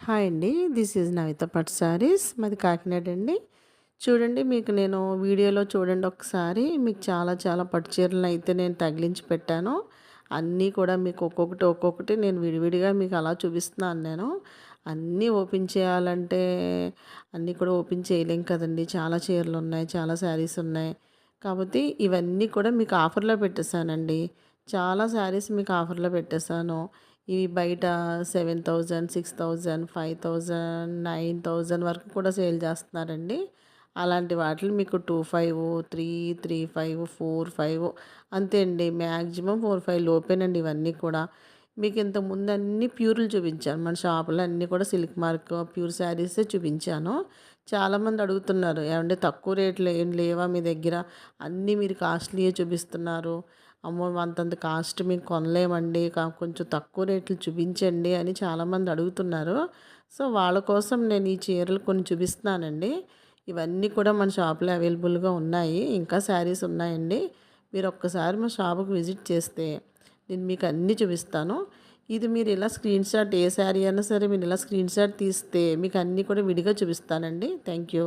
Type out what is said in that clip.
Hi అండి. This is Navitha పట్టు శారీస్. మాది కాకినాడ అండి. చూడండి మీకు నేను వీడియోలో చూడండి ఒకసారి. మీకు చాలా చాలా పట్టు చీరలనైతే నేను తగిలించి పెట్టాను. అన్నీ కూడా మీకు ఒక్కొక్కటి నేను విడివిడిగా మీకు అలా చూపిస్తున్నాను నేను. అన్నీ ఓపెన్ చేయాలంటే అన్నీ కూడా ఓపెన్ చేయలేం కదండీ. చాలా చీరలున్నాయి. చాలా శారీస్ ఉన్నాయి. కాబట్టి ఇవన్నీ కూడా మీకు ఆఫర్‌లో పెట్టేసానండి. చాలా శారీస్ మీకు ఆఫర్‌లో పెట్టేసాను. ఇవి బయట 7,000, 6,000, 5,000, 9,000 వరకు కూడా సేల్ చేస్తున్నారండి. అలాంటి వాటిలో మీకు 25, 3, 35, 45 అంతే అండి. మ్యాక్సిమం 4, 5 లోపేనండి ఇవన్నీ కూడా. మీకు ఇంతకుముందు అన్నీ ప్యూర్‌లు చూపించాను. మన షాపులో అన్నీ కూడా సిల్క్ మార్క్ ప్యూర్ శారీసే చూపించాను. చాలామంది అడుగుతున్నారు, ఏవండీ తక్కువ రేట్లు ఏం లేవా మీ దగ్గర? అన్నీ మీరు కాస్ట్లీయే చూపిస్తున్నారు. అమ్మో! అంతంత కాస్ట్ మేము కొనలేమండి. కొంచెం తక్కువ రేట్లు చూపించండి అని చాలామంది అడుగుతున్నారు. సో, వాళ్ళ కోసం నేను ఈ చీరలు కొన్ని చూపిస్తున్నానండి. ఇవన్నీ కూడా మన షాప్‌లో అవైలబుల్‌గా ఉన్నాయి. ఇంకా శారీస్ ఉన్నాయండి. మీరు ఒక్కసారి మా షాప్‌కి విజిట్ చేస్తే నేను మీకు అన్నీ చూపిస్తాను. ఇది మీరు ఇలా స్క్రీన్ షాట్ ఏ శారీ అయినా సరే మీరు ఇలా స్క్రీన్ షాట్ తీస్తే మీకు అన్నీ కూడా విడిగా చూపిస్తానండి. Thank you.